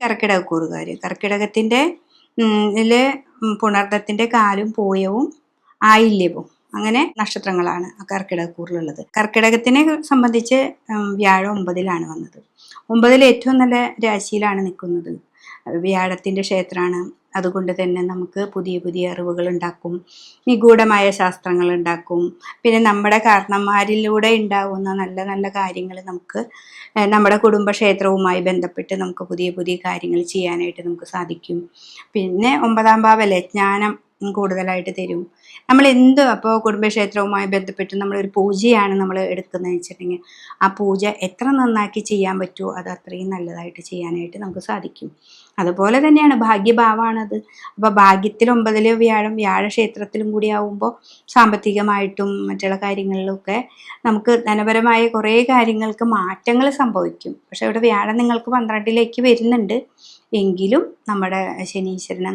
കർക്കിടകത്തിൻ്റെ ഇതില് പുണർദത്തിൻ്റെ കാലും പൂയവും ആയില്യവും അങ്ങനെ നക്ഷത്രങ്ങളാണ് കർക്കിടകക്കൂറിലുള്ളത്. കർക്കിടകത്തിനെ സംബന്ധിച്ച് വ്യാഴം 9-ലാണ് വന്നത്. 9 ഏറ്റവും നല്ല രാശിയിലാണ് നിൽക്കുന്നത്. വ്യാഴത്തിൻ്റെ ക്ഷേത്രമാണ്. അതുകൊണ്ട് തന്നെ നമുക്ക് പുതിയ പുതിയ അറിവുകൾ ഉണ്ടാക്കും, നിഗൂഢമായ ശാസ്ത്രങ്ങൾ ഉണ്ടാക്കും. പിന്നെ നമ്മുടെ കാരണന്മാരിലൂടെ ഉണ്ടാകുന്ന നല്ല നല്ല കാര്യങ്ങൾ നമുക്ക് നമ്മുടെ കുടുംബക്ഷേത്രവുമായി ബന്ധപ്പെട്ട് നമുക്ക് പുതിയ പുതിയ കാര്യങ്ങൾ ചെയ്യാനായിട്ട് നമുക്ക് സാധിക്കും. പിന്നെ 9-ാം ഭാവമല്ലേ, ജ്ഞാനം കൂടുതലായിട്ട് തരും. നമ്മൾ അപ്പോൾ കുടുംബക്ഷേത്രവുമായി ബന്ധപ്പെട്ട് നമ്മളൊരു പൂജയാണ് നമ്മൾ എടുക്കുന്നതെന്ന് വെച്ചിട്ടുണ്ടെങ്കിൽ ആ പൂജ എത്ര നന്നാക്കി ചെയ്യാൻ പറ്റുമോ അത് അത്രയും നല്ലതായിട്ട് ചെയ്യാനായിട്ട് നമുക്ക് സാധിക്കും. അതുപോലെ തന്നെയാണ് ഭാഗ്യഭാവമാണത്. അപ്പോൾ ഭാഗ്യത്തിൽ 9-ല് വ്യാഴക്ഷേത്രത്തിലും കൂടി ആവുമ്പോൾ സാമ്പത്തികമായിട്ടും മറ്റുള്ള കാര്യങ്ങളിലൊക്കെ നമുക്ക് ധനപരമായ കുറേ കാര്യങ്ങൾക്ക് മാറ്റങ്ങൾ സംഭവിക്കും. പക്ഷെ ഇവിടെ വ്യാഴം നിങ്ങൾക്ക് 12-ലേക്ക് വരുന്നുണ്ട്. എങ്കിലും നമ്മുടെ ശനീശ്വരനെ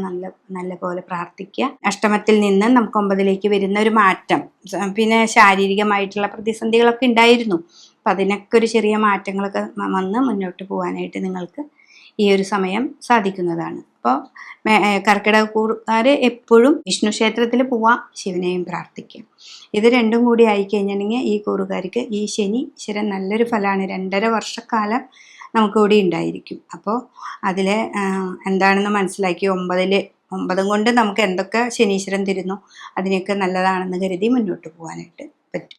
നല്ല പോലെ പ്രാർത്ഥിക്കുക. അഷ്ടമത്തിൽ നിന്ന് നമുക്ക് 9-ലേക്ക് വരുന്ന ഒരു മാറ്റം, പിന്നെ ശാരീരികമായിട്ടുള്ള പ്രതിസന്ധികളൊക്കെ ഉണ്ടായിരുന്നു. അപ്പം അതിനൊക്കെ ഒരു ചെറിയ മാറ്റങ്ങളൊക്കെ വന്ന് മുന്നോട്ട് പോകാനായിട്ട് നിങ്ങൾക്ക് ഈ ഒരു സമയം സാധിക്കുന്നതാണ്. അപ്പോൾ കർക്കിടകക്കൂറുകാർ എപ്പോഴും വിഷ്ണു ക്ഷേത്രത്തിൽ പോവാം, ശിവനെയും പ്രാർത്ഥിക്കുക. ഇത് രണ്ടും കൂടി ആയിക്കഴിഞ്ഞിട്ടുണ്ടെങ്കിൽ ഈ കൂറുകാർക്ക് ഈ ശനീശ്വരൻ നല്ലൊരു ഫലമാണ്. 2.5 വർഷക്കാലം നമുക്കിവിടെ ഉണ്ടായിരിക്കും. അപ്പോൾ അതിൽ എന്താണെന്ന് മനസ്സിലാക്കി 9 കൊണ്ട് നമുക്ക് എന്തൊക്കെ ശനീശ്വരൻ തരുന്നു അതിനെയൊക്കെ നല്ലതാണെന്ന് കരുതി മുന്നോട്ട് പോകാനായിട്ട് പറ്റും.